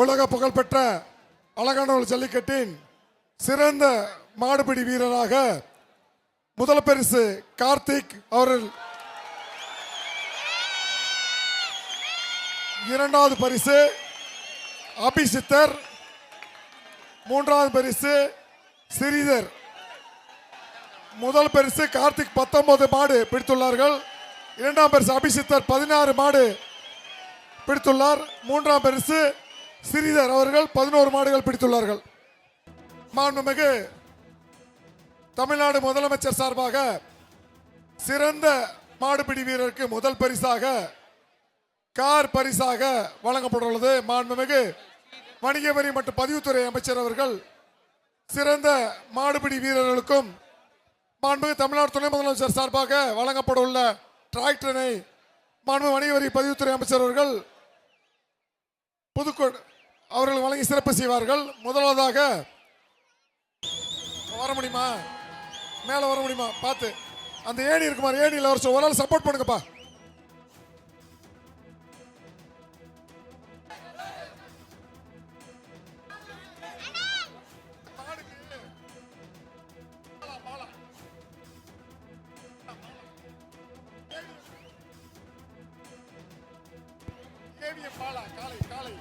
உலக புகழ்பெற்ற அலங்காநல்லூர் ஜல்லிக்கட்டின் சிறந்த மாடுபிடி வீரராக முதல் பரிசு கார்த்திக் அவர்கள், இரண்டாவது பரிசு அபிசித்தர், மூன்றாவது பரிசு ஸ்ரீதர். முதல் பரிசு கார்த்திக் 19 மாடு பிடித்துள்ளார்கள். இரண்டாம் பரிசு அபிசித்தர் 16 மாடு பிடித்துள்ளார். மூன்றாம் பரிசு ஸ்ரீதர் அவர்கள் 11 மாடுகள் பிடித்துள்ளார்கள். மாண்புமிகு தமிழ்நாடு முதலமைச்சர் சார்பாக சிறந்த மாடுபிடி வீரருக்கு முதல் பரிசாக கார் பரிசாக வழங்கப்பட்டுள்ளது. மாண்புமிகு வணிக வரி மற்றும் பதிவுத்துறை அமைச்சர் அவர்கள் சிறந்த மாடுபிடி வீரர்களுக்கும் மாண்புமிகு தமிழ்நாடு துணை முதலமைச்சர் சார்பாக வழங்கப்பட உள்ள டிராக்டரை மாண்புமிகு வணிக வரி பதிவுத்துறை அமைச்சர் அவர்கள் புதுக்கோட்டை அவர்கள் வழங்கி சிறப்பு செய்வார்கள். முதலாவதாக வர முடியுமா, மேல வர முடியுமா பார்த்து, அந்த ஏணி இருக்குமா, ஏணியில் ஒரு ஆள் சப்போர்ட் பண்ணுங்கப்பா. காலை காலை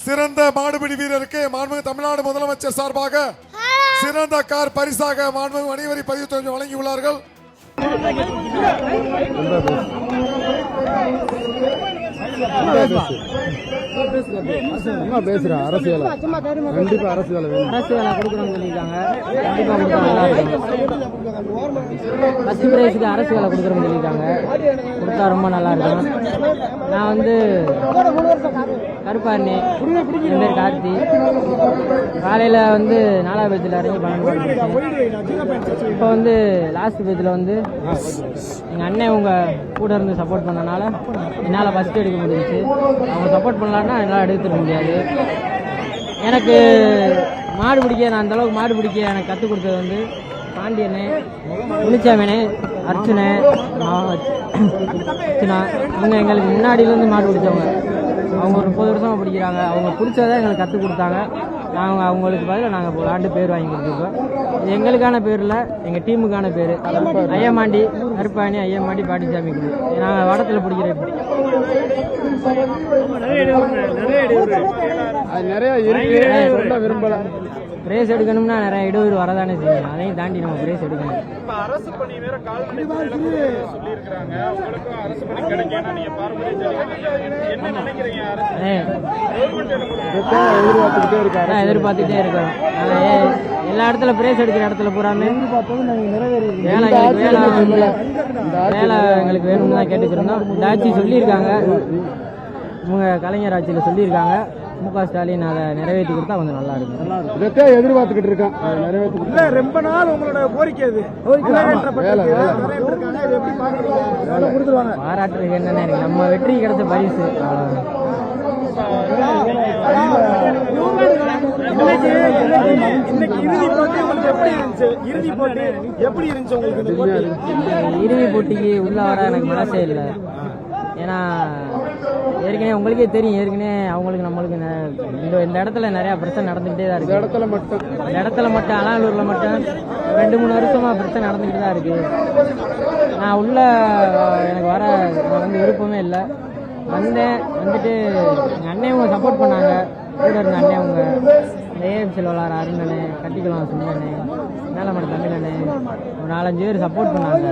சிறந்த மாடுபிடி வீரருக்கு மாண்புமிகு தமிழ்நாடு முதலமைச்சர் சார்பாக சிறந்த கார் பரிசாக மாண்புமிகு வணிக வரி பதிவுத்துறை வழங்கியுள்ளார்கள். பேசுறா அரசியல் கண்டிப்பா அரசியல் கொடுக்கணும்னு சொல்லியிருக்காங்க. ஃபர்ஸ்ட் பிரைஸுக்கு அரசியலை கொடுக்குறோம்னு சொல்லியிருக்காங்க. கொடுத்தா ரொம்ப நல்லா இருக்கும். நான் வந்து கருப்பாண்ணி, என் பேர் கார்த்தி. காலையில் வந்து 4ஆவது பேஜில் இறங்கி 12 இப்போ வந்து லாஸ்ட் பேஜில் வந்து எங்கள் அண்ணன் உங்கள் கூட இருந்து சப்போர்ட் பண்ணனால என்னால் ஃபஸ்ட்டு எடுக்க முடிஞ்சிச்சு. அவங்க சப்போர்ட் பண்ணலான்னா என்னால் எடுத்துட முடியாது. எனக்கு மாடு பிடிக்க, நான் அந்தளவுக்கு மாடு பிடிக்க எனக்கு கற்றுக் கொடுத்தது வந்து பாண்டியனே, முனிச்சாமனே, அர்ச்சனை, அர்ச்சனா. இவங்க எங்களுக்கு முன்னாடியிலேருந்து மாடு பிடிச்சவங்க. அவங்க ஒரு 30 வருஷமாக பிடிக்கிறாங்க. அவங்க பிடிச்சதை எங்களுக்கு கற்றுக் கொடுத்தாங்க. நாங்கள் அவங்களுக்கு பதிலாக நாங்கள் விளாண்டு பேர் வாங்கி கொடுத்துருக்கோம். இது எங்களுக்கான பேர் இல்லை, எங்கள் டீமுக்கான பேர். ஐயமாண்டி கருப்பாணி, ஐயமாண்டி பாட்டிச்சாமி குழு. நாங்கள் வடத்தில் பிடிக்கிற எப்படி நிறைய விரும்பலை. பிரேஸ் எடுக்கணும்னா நிறைய இடையூறு வரதானே செய்யும். அதையும் தாண்டி நம்ம பிரேஸ் எடுக்கணும். எதிர்பார்த்துட்டே இருக்கிறோம். எல்லா இடத்துல பிரேஸ் எடுக்கிற இடத்துல பூராமே வேலை எங்களுக்கு வேணும்னு தான் கேட்டுக்கிறோம். இந்த ஆட்சி சொல்லியிருக்காங்க, இவங்க கலைஞர் ஆட்சியில் சொல்லியிருக்காங்க. மு.க. ஸ்டாலின் அதை நிறைவேற்றி கொடுத்தா கொஞ்சம் நல்லா இருக்கும். இதை எதிர்பார்த்துக்கிட்டு இருக்கேன். ரொம்ப நாள் உங்களோட கோரிக்கை பாராட்டுறதுக்கு என்னென்ன இருக்கு, நம்ம வெற்றி கிடைச்ச பரிசு. இறுதி போட்டிக்கு உள்ள வர எனக்கு மனசே இல்லை. ஏன்னா ஏற்கனவே உங்களுக்கே தெரியும், ஏற்கனவே அவங்களுக்கு நம்மளுக்கு இந்த இடத்துல நிறையா பிரச்சனை நடந்துகிட்டே தான் இருக்குது. இந்த இடத்துல மட்டும் அலங்காநல்லூரில் மட்டும் 2-3 வருஷமாக பிரச்சனை நடந்துக்கிட்டு தான் இருக்குது. நான் உள்ள எனக்கு வர வந்து விருப்பமே இல்லை. வந்துட்டு எங்கள் அண்ணன் சப்போர்ட் பண்ணாங்க. கூட இருந்த அண்ணன் அவங்க ஏஎஃப்சியில் விளாட்ற அருணனே, கட்டிக்கலாம் சுண்ணனே, மேலமட தமிழனே, ஒரு 4-5 பேர் சப்போர்ட் பண்ணாங்க.